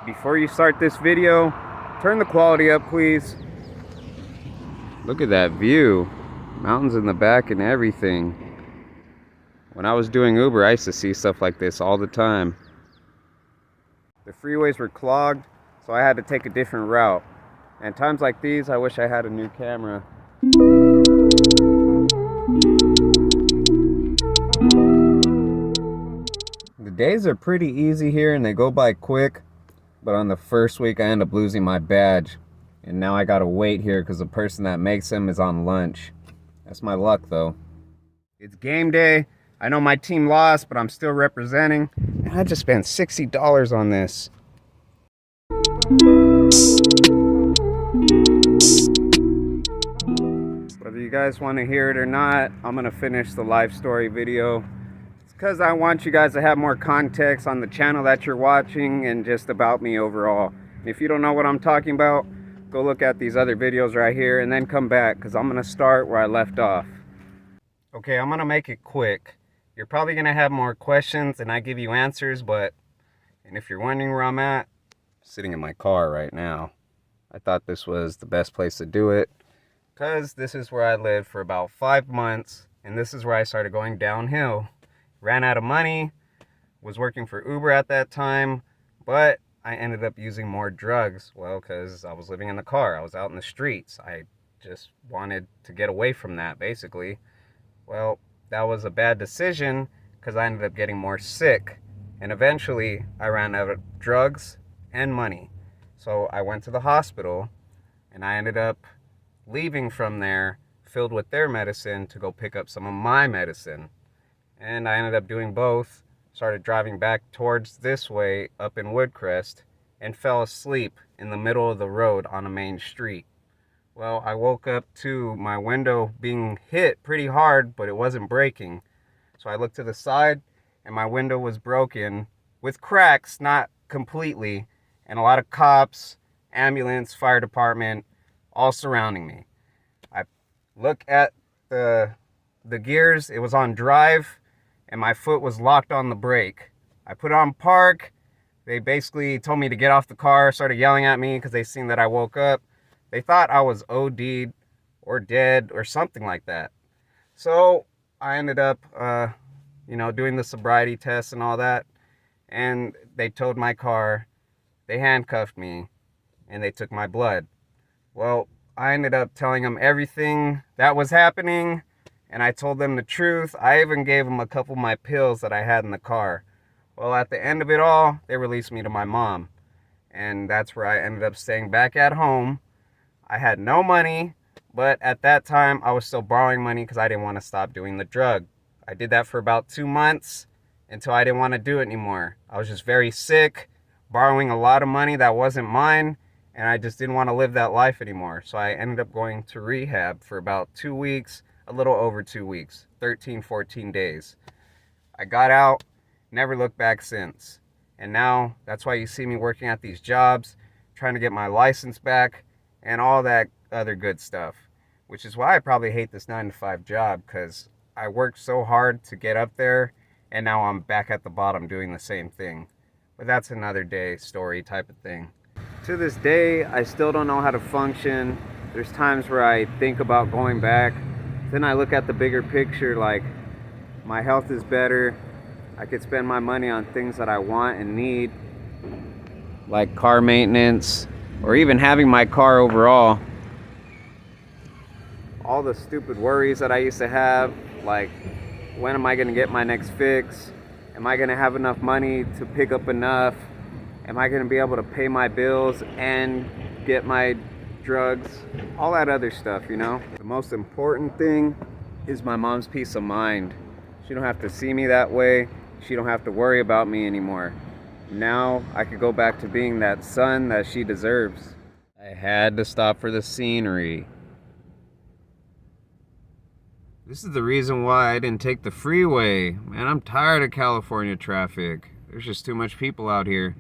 Before you start this video, turn the quality up, please. Look at that view. Mountains in the back and everything. When I was doing Uber, I used to see stuff like this all the time. The freeways were clogged, so I had to take a different route. And times like these, I wish I had a new camera. The days are pretty easy here and they go by quick, but on the first week I end up losing my badge. And now I gotta wait here because the person that makes them is on lunch. That's my luck though. It's game day. I know my team lost, but I'm still representing. And I just spent $60 on this. Whether you guys want to hear it or not, I'm gonna finish the life story video. It's because I want you guys to have more context on the channel that you're watching and just about me overall. If you don't know what I'm talking about, go look at these other videos right here and then come back because I'm gonna start where I left off. Okay, I'm gonna make it quick. You're probably gonna have more questions and I give you answers, and if you're wondering where I'm at, I'm sitting in my car right now. I thought this was the best place to do it because this is where I lived for about 5 months and this is where I started going downhill. Ran out of money, was working for Uber at that time, but I ended up using more drugs. Well, because I was living in the car, I was out in the streets. I just wanted to get away from that, basically. Well, that was a bad decision because I ended up getting more sick. And eventually, I ran out of drugs and money. So I went to the hospital and I ended up leaving from there filled with their medicine to go pick up some of my medicine. And I ended up doing both. Started driving back towards this way up in Woodcrest and fell asleep in the middle of the road on a main street. Well, I woke up to my window being hit pretty hard, but it wasn't breaking. So I looked to the side and my window was broken with cracks, not completely, and a lot of cops, ambulance, fire department, all surrounding me. I look at the gears, it was on drive, and my foot was locked on the brake. I put it on park. They basically told me to get off the car, started yelling at me because they seen that I woke up. They thought I was OD'd or dead or something like that. So I ended up, doing the sobriety test and all that. And they towed my car, they handcuffed me, and they took my blood. Well, I ended up telling them everything that was happening, and I told them the truth. I even gave them a couple of my pills that I had in the car. Well, at the end of it all, they released me to my mom. And that's where I ended up staying back at home. I had no money, but at that time, I was still borrowing money because I didn't want to stop doing the drug. I did that for about 2 months until I didn't want to do it anymore. I was just very sick, borrowing a lot of money that wasn't mine, and I just didn't want to live that life anymore. So I ended up going to rehab for about 2 weeks, a little over 2 weeks, 13, 14 days. I got out, never looked back since. And now that's why you see me working at these jobs, trying to get my license back and all that other good stuff, which is why I probably hate this 9-to-5 job because I worked so hard to get up there and now I'm back at the bottom doing the same thing. But that's another day story type of thing. To this day, I still don't know how to function. There's times where I think about going back. Then I look at the bigger picture, like my health is better. I could spend my money on things that I want and need, like car maintenance, or even having my car overall. All the stupid worries that I used to have, like when am I gonna get my next fix? Am I gonna have enough money to pick up enough? Am I gonna be able to pay my bills and get my drugs? All that other stuff, you know? The most important thing is my mom's peace of mind. She don't have to see me that way. She don't have to worry about me anymore. Now I could go back to being that son that she deserves. I had to stop for the scenery. This is the reason why I didn't take the freeway. Man, I'm tired of California traffic. There's just too much people out here.